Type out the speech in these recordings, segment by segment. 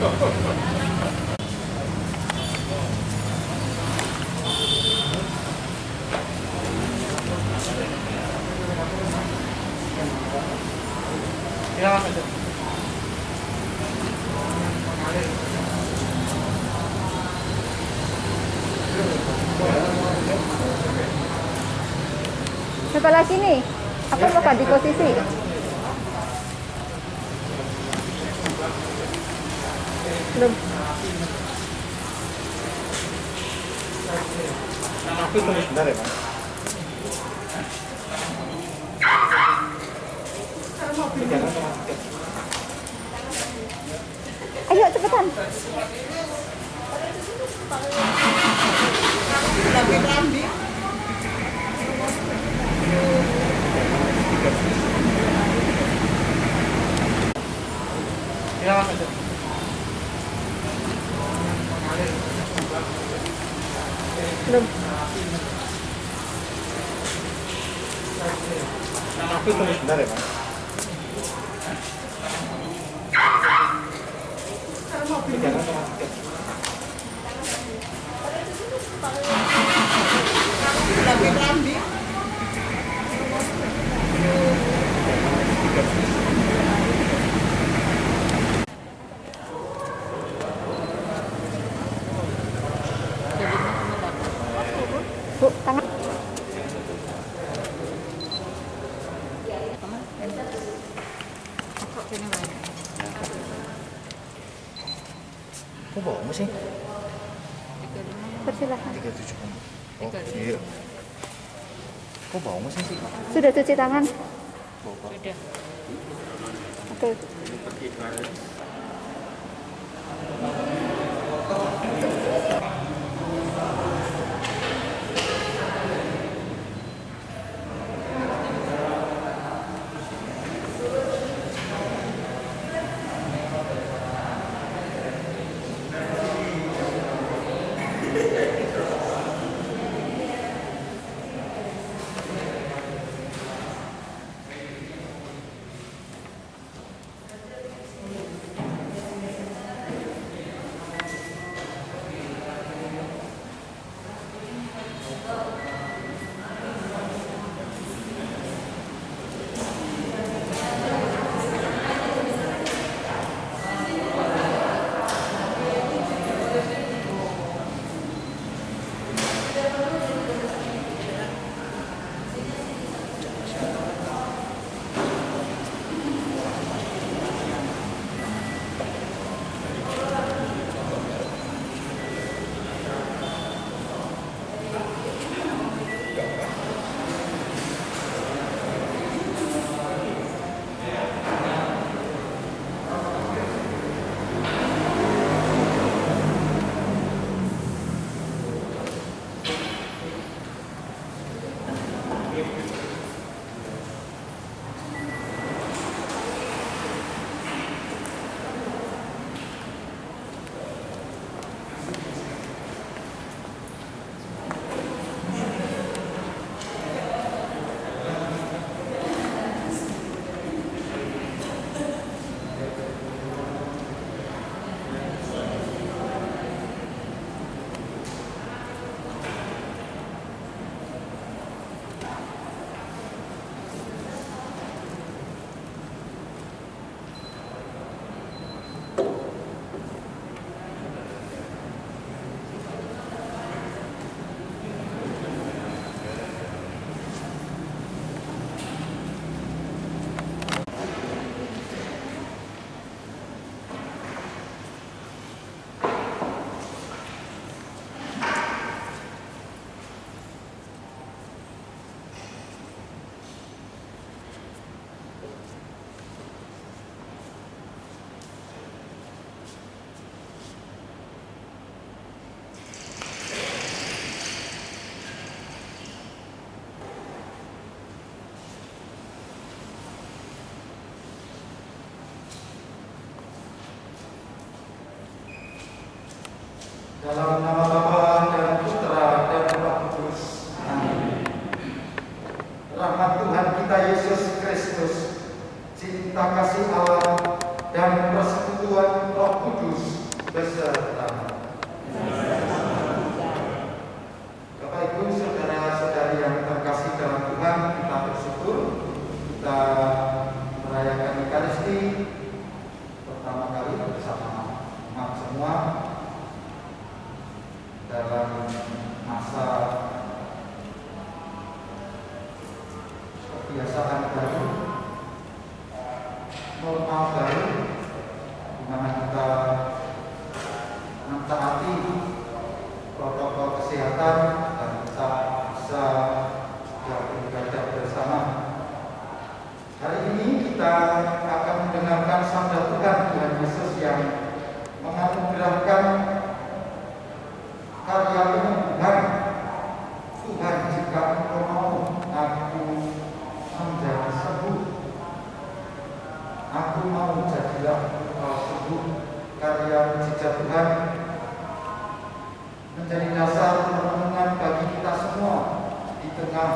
Ya, siapa lagi nih? Aku lupa di posisi. Belum. aku tunggu sebentar ya, Mas. Ayo cepetan. Ya, Belum. aku tunggu sebentar ya, Mas. Bu, tangan. Kok bohong sih? Persilahkan. 37. Oh, iya. Kok bohong sih? Sudah cuci tangan? Sudah. Oke. Dalam nama Bapa dan Putra dan Roh Kudus. Amin. Rahmat Tuhan kita Yesus Kristus, cinta kasih Allah dan persekutuan Roh Kudus kita merayakan Ekaristi pertama kali bersama umat semua dalam masa kebiasaan baru, normal baru, di mana kita mentaati protokol kesehatan dan kita bisa beribadah bersama. Hari ini kita akan mendengarkan sabda Tuhan Yesus yang menganugerahkan karya penyembuhan. Tuhan, jika Engkau mau, aku menjadi sembuh. Aku mau, jadilah Engkau sembuh. Karya mujizat Tuhan menjadi dasar renungan bagi kita semua di tengah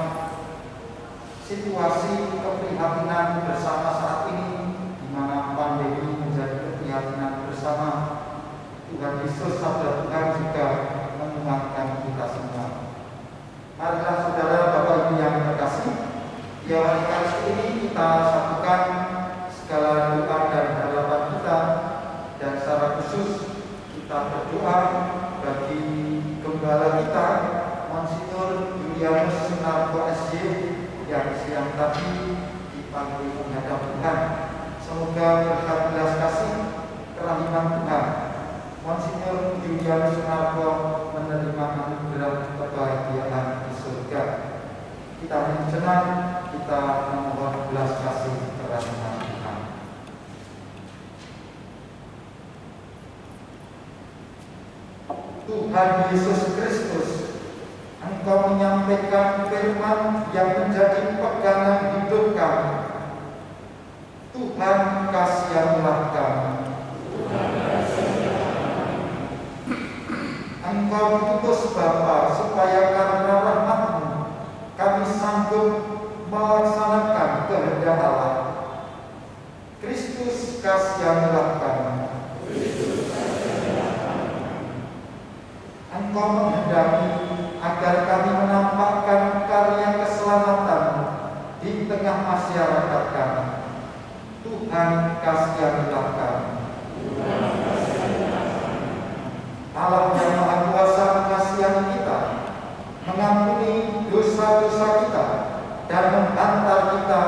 situasi keprihatinan bersama saat ini, di mana pandemi menjadi keprihatinan bersama. Tuhan Yesus, sabda Tuhan juga menguatkan kita semua. Marilah saudara, Bapak Ibu yang terkasih, di awal Ekaristi ini kita satukan segala doa dan harapan kita, dan secara khusus kita berdoa bagi gembala kita, Monsignor Julianus Sunarko SJ, yang siang tadi dipanggil menghadap Tuhan. Semoga berkat belas kasih kerahiman Tuhan, Monsignor Julianus Sunarko menerima anugerah kebahagiaan di surga. Kita menjenak, kita memohon belas kasih kerahiman Tuhan. Tuhan Yesus Kristus, Engkau menyampaikan firman yang menjadi pegangan hidup kami. Tuhan, kasihanlah kami. Engkau diutus Bapa supaya karena rahmat-Mu kami sanggup melaksanakan kehendak Allah. Kristus, kasihanlah kami. Engkau menghendaki agar kami menampakkan karya keselamatan di tengah masyarakat kami. Tuhan, kasihanlah kami. Allah yang Maha Kuasa mengasihi kita, mengampuni dosa-dosa kita, dan menghantar kita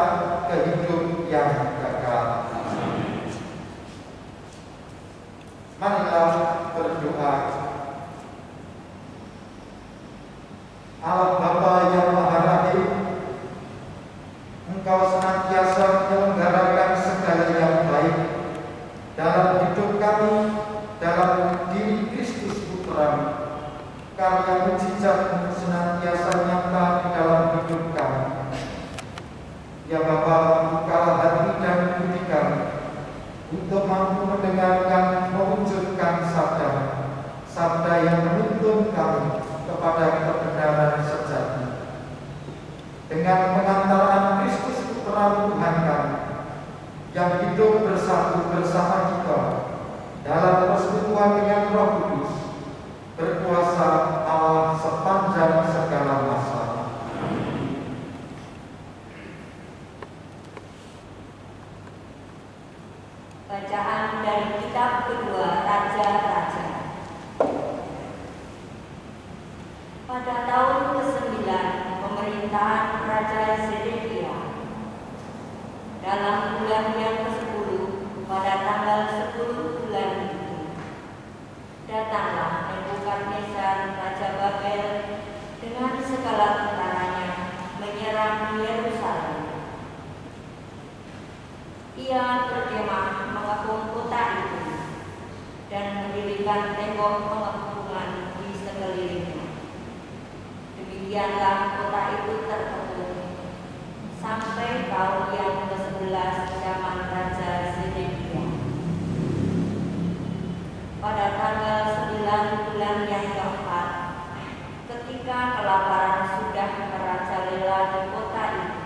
ke hidup yang kekal. Marilah berdoa. Allah Bapa yang Maha Rahim, Engkau senantiasa menyelenggarakan segala yang baik dalam hidup kami, dalam diri Kristus Putra-Mu. Karya mujizat-Mu senantiasa nyata di dalam hidup kami. Ya Bapa, bukalah hati dan budi kami untuk mampu mendengarkan, mewujudkan sabda yang menuntun kami kepada kebenaran sejati. Dengan pengantaran Kristus Putra Tuhan kami yang hidup bersatu bersama kita dalam persekutuan dengan Roh Kudus, berkuasa Allah sepanjang segala masa. Bacaan dari kitab kedua Raja-Raja. Pada tahun ke-9 pemerintahan Raja Zedekia, dalam bulan yang ke-10, pada tanggal 10 bulan itu, datanglah Nebukadnezar Raja Babel dengan segala tentaranya menyerang Yerusalem. Ia berkemah mengepung kota itu dan mendirikan tembok pengepungan di sekelilingnya. Demikianlah kota itu terkepung sampai tahun yang ke-11 zaman Raja Zedekia. Pada tanggal 9 bulan yang keempat, ketika kelaparan sudah merajalela di kota itu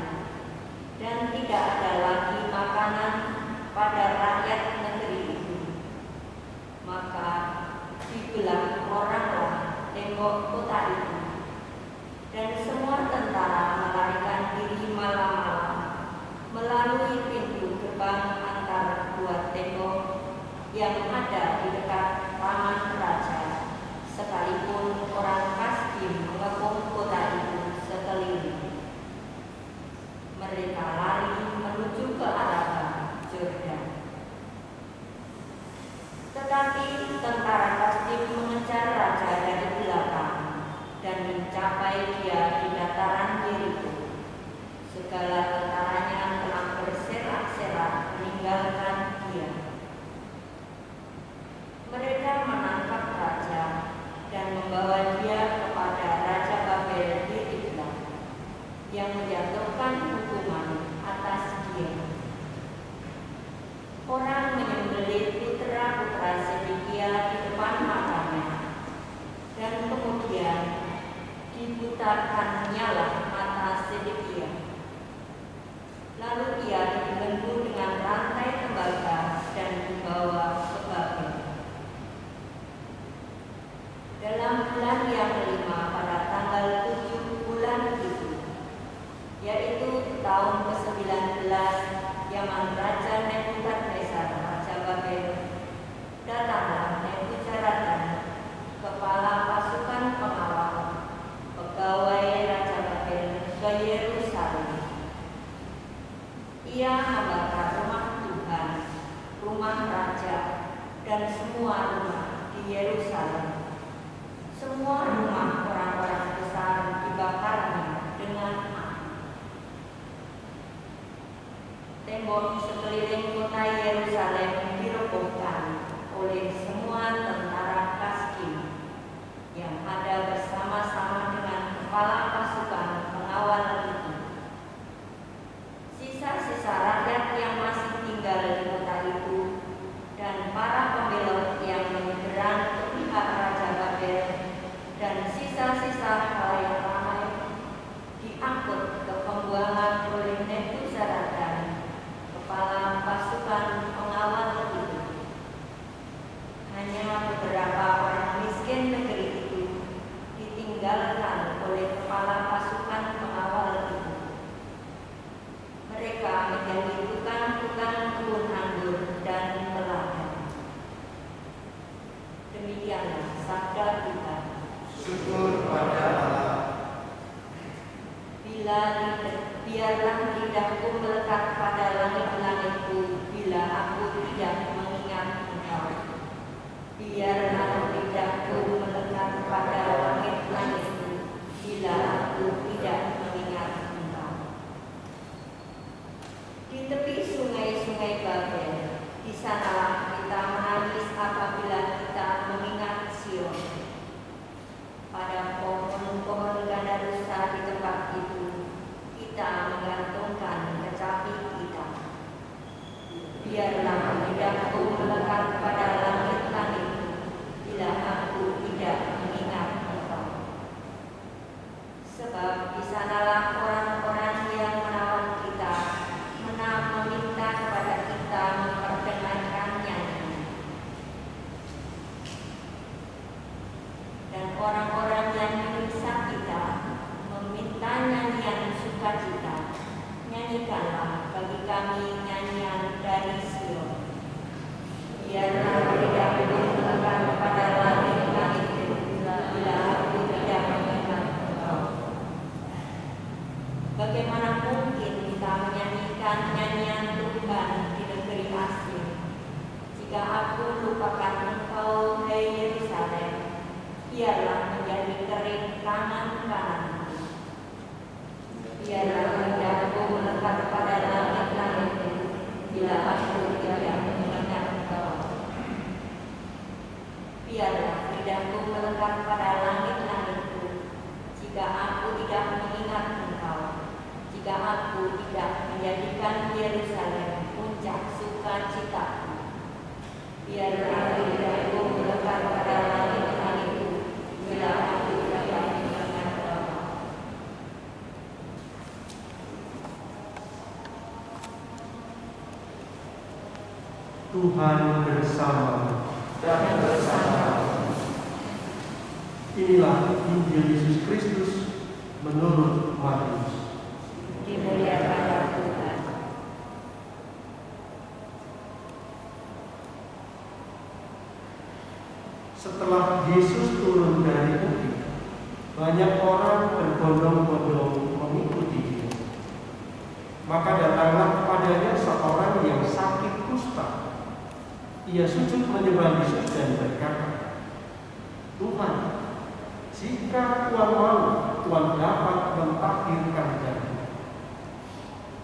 dan tidak ada lagi makanan pada rakyat negeri itu, maka dibelah oranglah tembok kota itu, dan semua tentara melarikan diri malam-malam yang ada di dekat taman raja, sekalipun orang Kasdim mengepung kota itu sekeliling. Mereka lari menuju ke arah Yordan. Tetapi tentara Kasdim mengejar raja dari belakang dan mencapai dia di dataran Yeriko. Segala tentaranya telah berserak-serak meninggalkan dia. Mereka menangkap raja dan membawa dia kepada Raja Babel di Ribla, yang menjatuhkan hukuman atas dia. Orang menyembelih putra-putra Sedekia di depan matanya, dan kemudian dibutakannya mata Sedekia. Lalu ia dibelenggu dengan rantai tembaga dan dibawa ke Babel. Dalam bulan yang kelima pada tanggal 7 bulan itu, yaitu tahun ke-19 zaman Raja Nebukadnezar Raja Babel, datanglah Nebuzaradan, kepala pasukan pengawal, pegawai Raja Babel, ke Yerusalem. Ia membakar rumah Tuhan, rumah raja, dan semua rumah di Yerusalem. Semua rumah orang-orang besar dibakarnya dengan api. Tembok sekeliling kota Yerusalem dirobohkan oleh semua tentara Kasdim yang ada bersama-sama dengan kepala pasukan pengawal itu. Sisa-sisa rakyat yang masih tinggal di kota itu dan para pembelot yang menyeberang ke pihak Raja Babel dan sisa-sisa halayak ramai diangkut ke pembuangan oleh Nebuzaradan, kepala pasukan pengawal itu. Hanya beberapa orang miskin negeri itu ditinggalkan oleh kepala pasukan pengawal itu. Mereka menjadi tukang-tukang kebun anggur dan peladang. Demikianlah sabda Tuhan. Syukur pada Allah. Biarlah lidahku melekat pada langit-langitku bila aku tidak mengingat Engkau. Biarlah lidahku melekat pada langit-langitku bila aku tidak mengingat Engkau. Di tepi sungai-sungai Babel, di sanalah kita menangis apabila kita mengingat Sion. Pada pohon-pohon gandarusa di tempat itu, kita menggantungkan kecapi kita. Biarlah lidahku melekat pada langit-langit bila aku tidak mengingat Engkau. Sebab di sanalah orang-orang yang menawan kita, meminta kepada kita memperdengarkannya. Dan orang-orang yang menyiksa kita meminta nyanyian sukacita. Nyanyikanlah bagi kami nyanyian dari Sion. Biarlah lidahku melekat pada langit-langit bila aku tidak mengingat Engkau. Bagaimana mungkin kita menyanyikan nyanyian Tuhan di negeri asing jika aku lupakan Engkau, hai Yerusalem? Biarlah menjadi kering tangan-kananku. Biarlah lidahku melekat pada langit-langit bila aku tidak mengingat Engkau. Biarlah lidahku melekat pada langit-langitku jika aku tidak mengingat Engkau. Jika aku tidak menjadikan Yerusalem puncak sukacitaku. Biarlah lidahku melekat pada langit-langitku bila aku tidak mengingat Engkau. Tuhan bersama Dan bersama. Inilah Injil Yesus Kristus menurut Matius. Dimuliakanlah Tuhan. Setelah Yesus turun dari bukit, banyak orang berbondong-bondong mengikuti dia. Maka datanglah kepadanya seorang yang sakit kusta. Ia sujud menyembah Yesus dan berkata, "Tuhan, jika Tuhan mau, Tuhan dapat mentahirkan aku."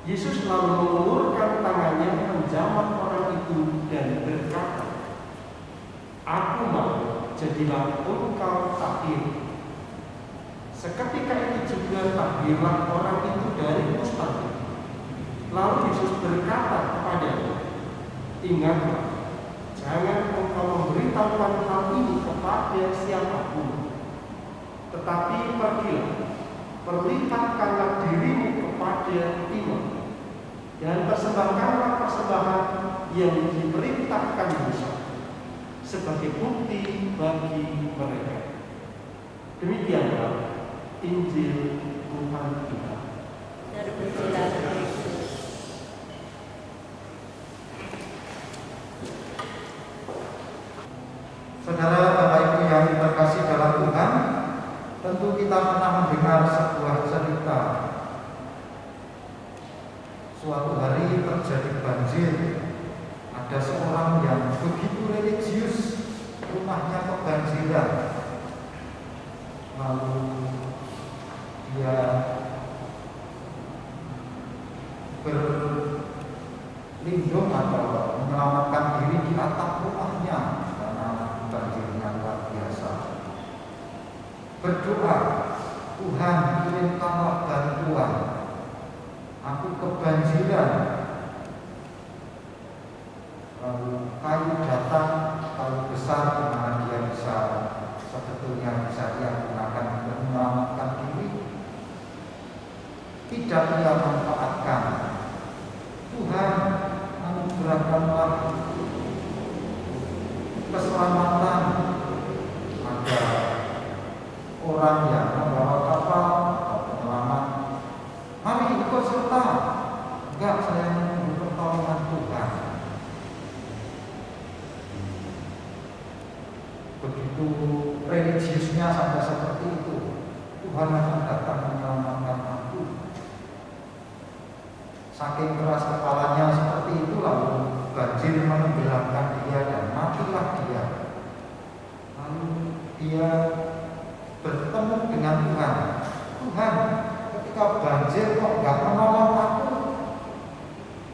Yesus lalu mengulurkan tangannya menjamah orang itu dan berkata, "Aku mau, jadilah engkau tahir." Seketika itu juga tahirlah orang itu dari kusta. Lalu Yesus berkata kepadanya, "Ingatlah, jangan engkau memberitahukan hal ini kepada siapapun. Tetapi pergilah, perlihatkanlah dirimu kepada imam, dan persembahkanlah persembahan yang diperintahkan Musa sebagai bukti bagi mereka." Demikianlah Injil Tuhan kita. Terpujilah Kristus. Saudara Bapak Ibu yang terkasih dalam Tuhan, tentu kita pernah mendengar sebuah cerita. Suatu hari terjadi banjir. Ada seorang yang begitu religius, rumahnya kebanjiran. Lalu dia berlindung atau menyelamatkan diri di atap rumahnya karena banjirnya luar biasa. Berdoa, "Tuhan, kirimkanlah bantuan. Aku kebanjiran." Lalu kayu datang, kayu besar di mana dia bisa sebetulnya bisa dia gunakan untuk menyelamatkan diri. Tidak dia manfaatkan. "Tuhan, anugerahkanlah keselamatan." Ada orang yang membawa kapal atau penyelamat, "Mari ikut serta." "Enggak, saya menunggu pertolongan Tuhan." Begitu religiusnya sampai seperti itu, "Tuhan akan datang menyelamatkan aku." Saking keras kepalanya seperti itu, lalu banjir menenggelamkan dia dan matilah dia. Lalu dia bertemu dengan Tuhan. "Tuhan, ketika banjir kok nggak menolong aku?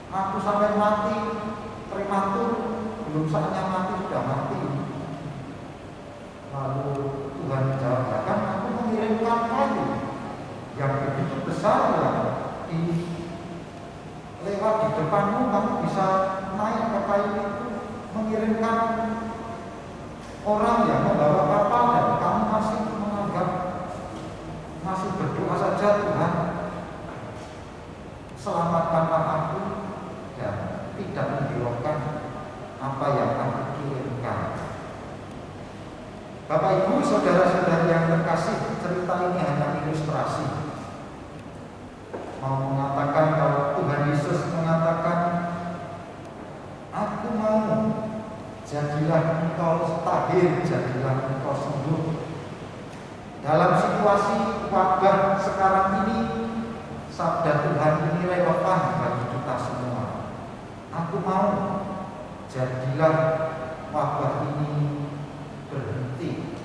Aku sampai mati prematur, belum saatnya mati sudah mati." Lalu Tuhan menjawab, "Kan aku mengirimkan kayu yang begitu besar yang lewat di depanmu, kamu bisa naik ke kayu itu, mengirimkan orang yang membawa kapal, dan kamu masih menganggap, masih berdoa saja, 'Tuhan, selamatkanlah aku,' dan tidak menghiraukan apa yang aku kirimkan." Bapak Ibu, saudara-saudari yang terkasih, cerita ini hanya ilustrasi. Mau mengatakan kalau Tuhan Yesus mengatakan, "Aku mau, jadilah engkau tahir, jadilah engkau sembuh." Dalam situasi wabah sekarang ini, sabda Tuhan ini relevan bagi kita semua. Aku mau, jadilah wabah ini berhenti.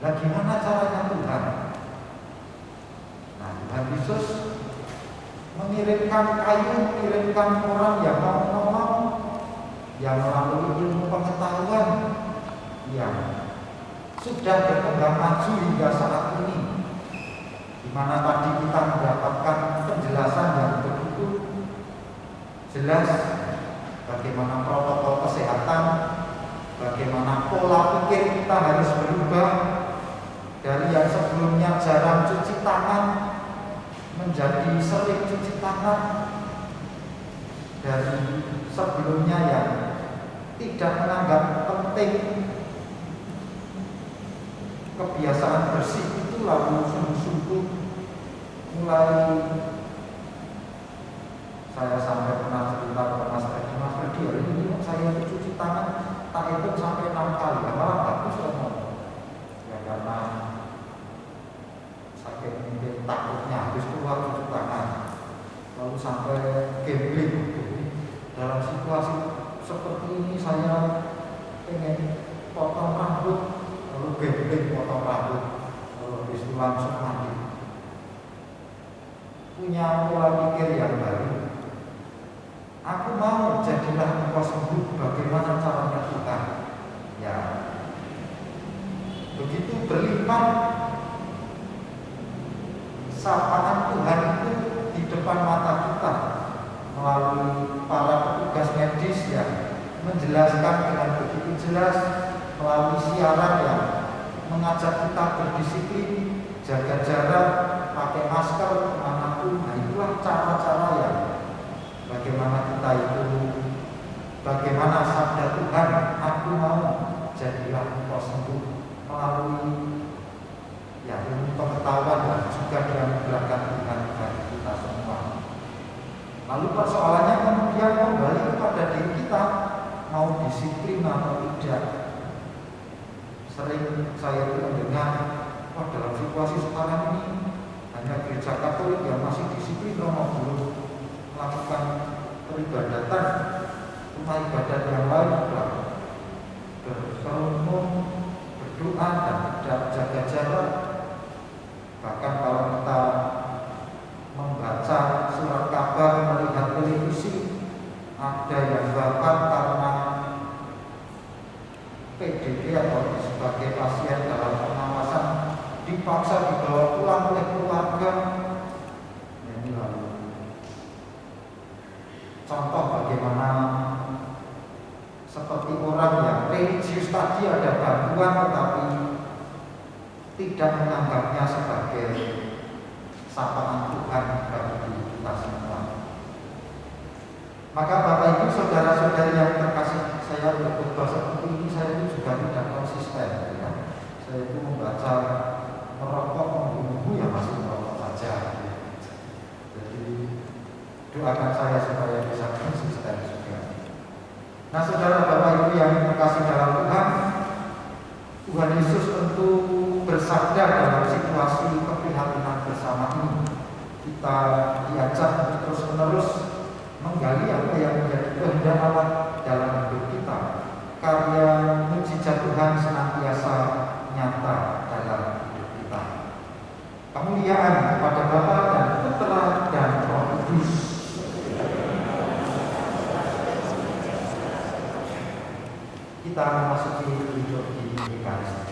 Nah, gimana caranya Tuhan? Nah, Tuhan Yesus mengirimkan kayu, mengirimkan orang yang mau menolong, yang melalui ilmu pengetahuan yang sudah berkembang maju hingga saat ini, di mana tadi kita mendapatkan penjelasan yang begitu jelas bagaimana protokol kesehatan, bagaimana pola pikir kita harus berubah dari yang sebelumnya jarang cuci tangan menjadi sering cuci tangan, dari sebelumnya yang tidak menganggap penting kebiasaan bersih itu, lalu sungguh-sungguh mulai. Saya sampai pernah cerita ke Mas Freddy, "Mas Freddy, hari ini saya cuci tangan tak hitung sampai 6 kali, malah bagus ngomong. Ya karena saking mungkin takutnya habis keluar cuci tangan, lalu sampai gambling. Dalam situasi seperti ini saya pengen potong rambut, lalu gambling potong rambut, lalu habis itu langsung mandi. Punya pola pikir yang baru. Aku mau jadilah engkau sembuh, bagaimana caranya Tuhan? Ya, begitu berlimpah sapaan Tuhan itu di depan mata kita melalui para petugas medis yang menjelaskan dengan begitu jelas, melalui siaran yang mengajak kita berdisiplin, jaga jarak, pakai masker kemanapun. Nah, itulah cara-cara yang bagaimana kita itu, bagaimana sabda Tuhan, aku mau jadilah engkau sembuh, melalui ya ilmu pengetahuan dan juga dengan menggerakkan Tuhan bagi kita semua. Lalu persoalannya kemudian kembali kepada diri kita, mau disiplin atau tidak. Sering saya itu mendengar, wah dalam situasi sekarang ini hanya gereja Katolik yang masih disiplin, Romo belum melakukan peribadatan, rumah ibadat yang lain juga berkerumun, berdoa dan tidak jaga jarak. Bahkan kalau kita membaca surat kabar, melihat televisi, ada yang wafat karena PDP atau sebagai pasien dalam pengawasan dipaksa dibawa pulang oleh keluarga. Ini lalu contoh bagaimana seperti orang yang religius tadi ada bantuan tetapi tidak menganggapnya sebagai sapaan Tuhan bagi kita semua. Maka Bapak Ibu saudara-saudari yang terkasih, saya berkhotbah seperti ini saya itu juga tidak konsisten. Ya. Saya itu membaca merokok membunuh ya masih merokok saja. Ya. Jadi doakan saya supaya bisa konsisten juga. Nah, saudara Bapak Ibu yang terkasih dalam Tuhan, Tuhan Yesus tentu bersabda dalam situasi keprihatinan bersama ini. Kita diajak untuk terus-menerus menggali apa yang menjadi kehendak Allah dalam hidup kita. Karya mujizat Tuhan senantiasa nyata dalam hidup kita. Kemuliaan kepada Bapa dan Putra dan Roh Kudus. Kita memasuki hidup di Ekaristi.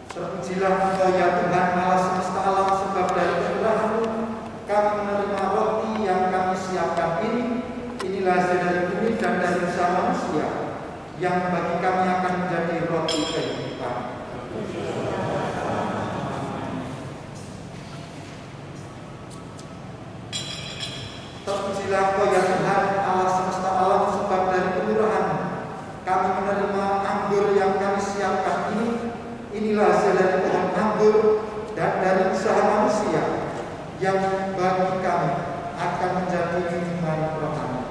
Terpujilah Engkau ya Tuhan Allah semesta alam, sebab dari kemurahan-Mu kami menerima roti yang kami siapkan ini. Inilah hasil dari bumi dan dari usaha manusia yang bagi kami akan menjadi roti kehidupan. Terpujilah Engkau ya Tuhan Allah semesta alam, sebab dari kemurahan-Mu kami menerima anggur yang kami siapkan ini. Inilah hasil dari pohon anggur dan dari usaha manusia yang bagi kami akan menjadi minuman rohani.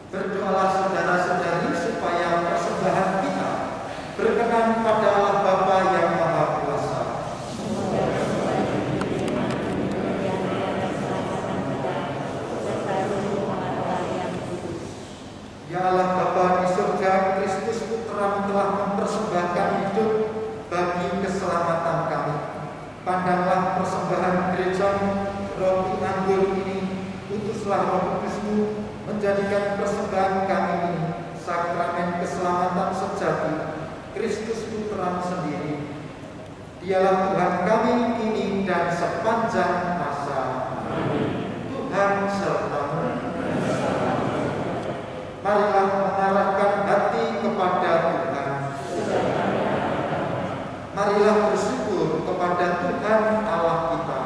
Berdoalah saudara-saudari supaya persembahan kita berkenan pada Allah Bapa yang Maha Kuasa. Ya Allah Bapa di surga, Kristus Putra telah mempersembahkan hidup bagi keselamatan kami. Pandanglah persembahan gereja-Mu, roti anggur ini, utuslah Roh Kudus-Mu menjadikan persembahan kami ini sakramen keselamatan sejati Dialah Tuhan kami kini dan sepanjang masa. Tuhan sertamu. Marilah mengarahkan hati kepada Tuhan. Marilah bersyukur kepada Tuhan Allah kita.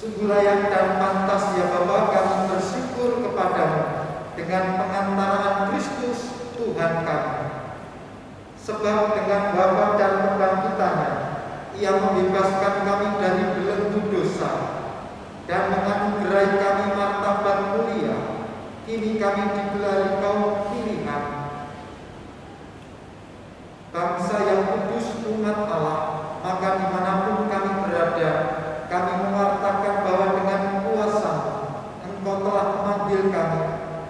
Sungguh layak dan pantas ya Bapa kami bersyukur kepadamu dengan pengantaraan Kristus Tuhan kami. Sebab dengan wafat dan kebangkitannya, Ia membebaskan kami dari belenggu dosa dan menganugerahi kami martabat mulia. Kini kami digelari kaum pilihan, bangsa yang kudus umat Allah. Maka dimanapun kami berada, kami mewartakan bahwa dengan kuasa Engkau telah memanggil kami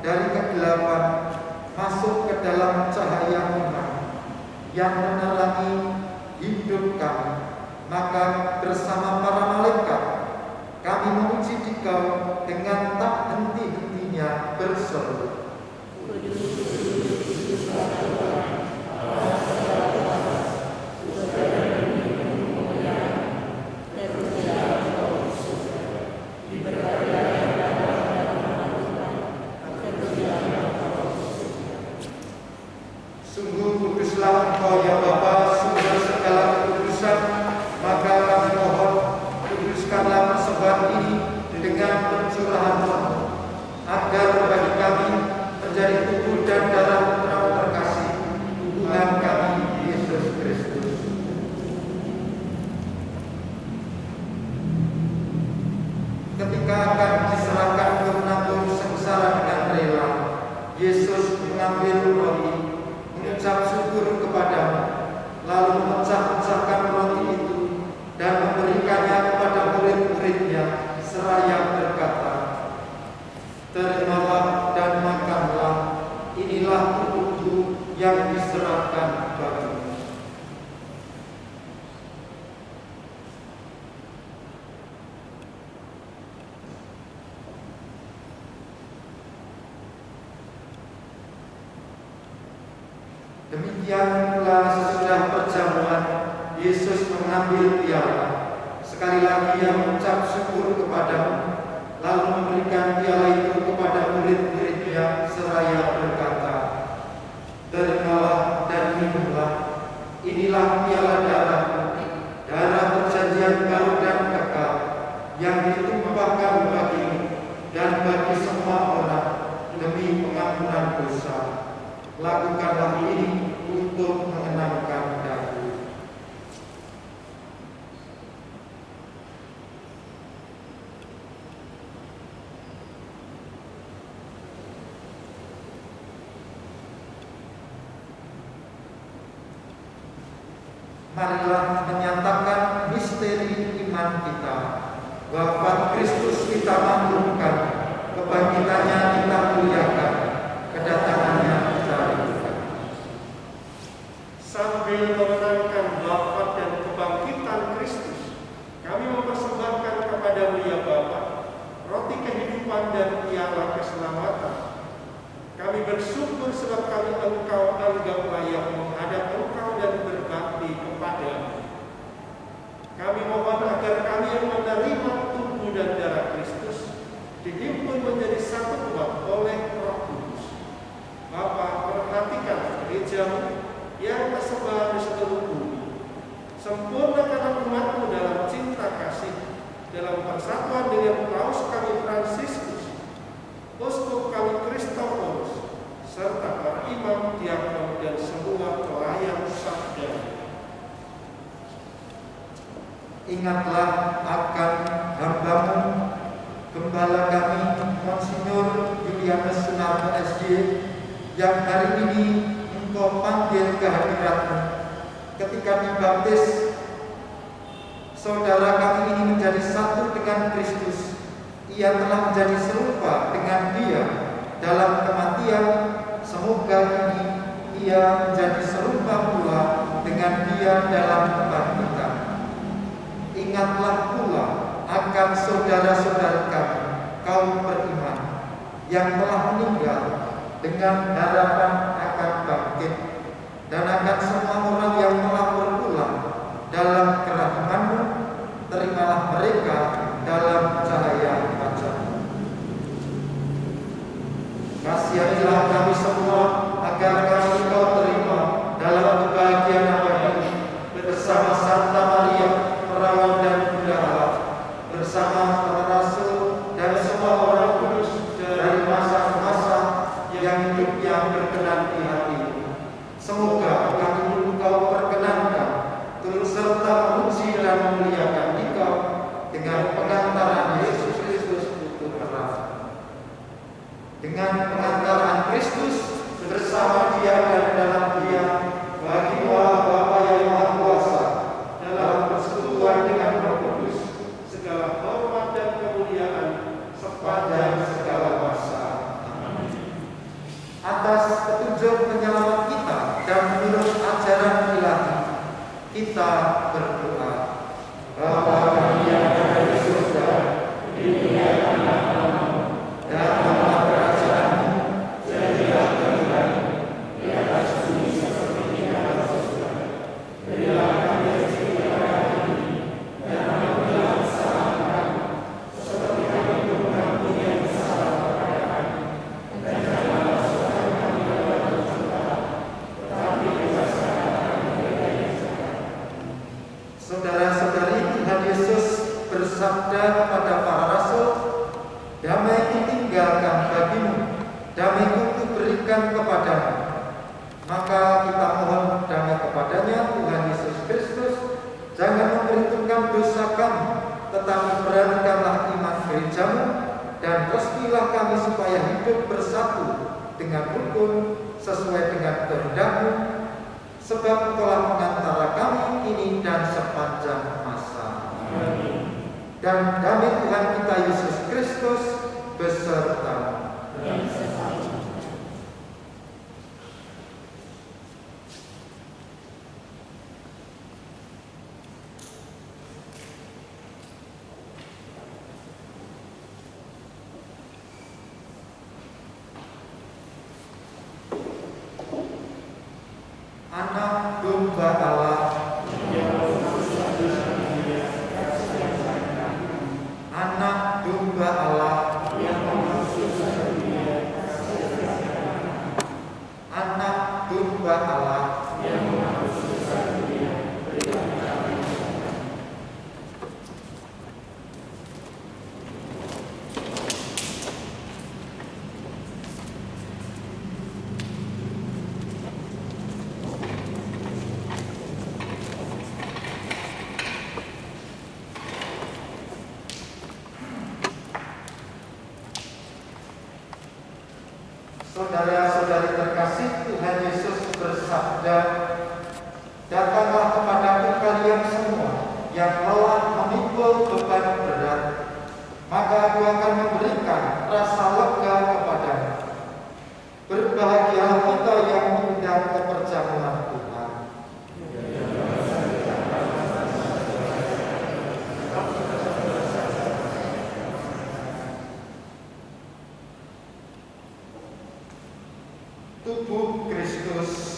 dari kegelapan masuk ke dalam cahaya iman yang menerangi hidup kami. Maka bersama para malaikat kami memuji Dikau dengan tak henti-hentinya berseru. Sungguh kuduslah Engkau ya Bapa, sumber segala kekudusan. Maka kami mohon, kuduskanlah persembahan ini dengan pencurahan Roh, agar bagi kami menjadi tubuh dan darah Putra terkasih, Tuhan kami Yesus Kristus. Ketika akan diserahkan ke penanggung sengsara dengan rela, Yesus mengambil roti, mengucap syukur kepadamu, lalu memecah-pecahkan roti itu dan memberikannya kepada murid-muridnya seraya berkata, "Terimalah dan makanlah, inilah tubuhku yang diserahkan bagimu." Demikian pula sesudah perjamuan, Yesus mengambil piala. Sekali lagi Ia mengucap syukur kepadamu, lalu memberikan piala itu kepada murid-muridnya seraya berkata, "Terimalah dan minumlah, inilah piala darahku, darah perjanjian baru dan kekal, yang ditumpahkan bagimu dan bagi semua orang demi pengampunan dosa. Lakukanlah ini untuk mengenangkan aku." Marilah menyatakan misteri iman kita. Wafat Kristus kita maklumkan, kebangkitannya kita muliakan, kedatangannya kita rindukan. Sambil mengenangkan wafat dan kebangkitan Kristus, kami mempersembahkan kepada-Mu ya Bapa, roti kehidupan dan piala keselamatan. Kami bersyukur sebab Engkau anggap layak menghadap Engkau dan berbakti kepada-Mu. Kami mohon agar kami yang menerima tubuh dan darah Kristus dihimpun menjadi satu umat oleh Roh Kudus. Bapa, perhatikan gereja-Mu yang tersebar di seluruh bumi. Sempurnakanlah umat-Mu dalam cinta kasih, dalam persatuan dengan Paus kami Fransiskus, Uskup kami Kristoforus, serta para imam, diakon, dan semua pelayan sabda. Ingatlah akan hamba-Mu, Gembala kami Monsinyur Julianus Sunarto SJ, yang hari ini Engkau panggil ke hadirat-Mu. Ketika dibaptis, saudara kami ini menjadi satu dengan Kristus. Ia telah menjadi serupa dengan Dia dalam kematian. Semoga ini Ia menjadi serupa pula dengan Dia dalam kebangkitan. Ingatlah pula akan saudara-saudara kami, kaum beriman, yang telah meninggal dengan harapan akan bangkit, dan akan semua orang yang telah berpulang dalam kerahiman-Mu, terimalah mereka dalam cahaya wajah-Mu. Kasihanilah kami semua agar kami Kau terima dalam kebahagiaan abadi bersama Santa Maria, Perawan dan Bunda Allah, bersama para rasul dan semua orang kudus dari masa ke masa yang hidup yang berkenan di hati-Mu. Semoga kami pun Kau perkenankan turut serta memuji dan memuliakan Engkau dengan pengantaran Yesus Kristus Putu Allah. Dengan pengantaran Kristus bersama Dia dan dalam Dia, bagi Allah Bapa yang Maha Kuasa, dalam persekutuan dengan Roh Kudus, segala hormat dan kemuliaan sepanjang segala masa. Atas petunjuk penyelamat kita dan menurut ajaran ilahi, kita berdoa. Bapa kami yang ada di surga, dimuliakanlah namamu, datanglah kerajaan-Mu, jadilah kehendakmu di atas bumi seperti di atas surga. Berilah kami rezeki kita hari ini, dan ampunilah kesalahan kami, seperti kami pun mengampuni yang bersalah kepada kami. Dan janganlah masukkan kami ke dalam pencobaan, tetapi bebaskanlah kami dari yang jahat. Saudara-saudari, Tuhan Yesus bersabda kepada para rasul, "Damai kutinggalkan bagimu, damai kuberikan kepadamu." Maka kita mohon damai kepadanya, Tuhan Yesus Kristus, jangan memperhitungkan dosa kami, tetapi perhatikanlah iman gereja-Mu, dan restuilah kami supaya hidup bersatu dengan rukun sesuai dengan kehendak-Mu, sebab Engkaulah pengantara kami kini dan sepanjang masa. Dan damai Tuhan kita Yesus Kristus beserta. Anak domba Allah, anak domba Allah, anak domba Allah. Saudara-saudari terkasih, Tuhan Yesus bersabda, "Datanglah kepadaku kalian semua yang lelah memikul beban berat, maka Aku akan memberikan rasa lega kepadamu." Berbahagialah kita yang mengundang keperjamuan Tuhan. Tubuh Kristus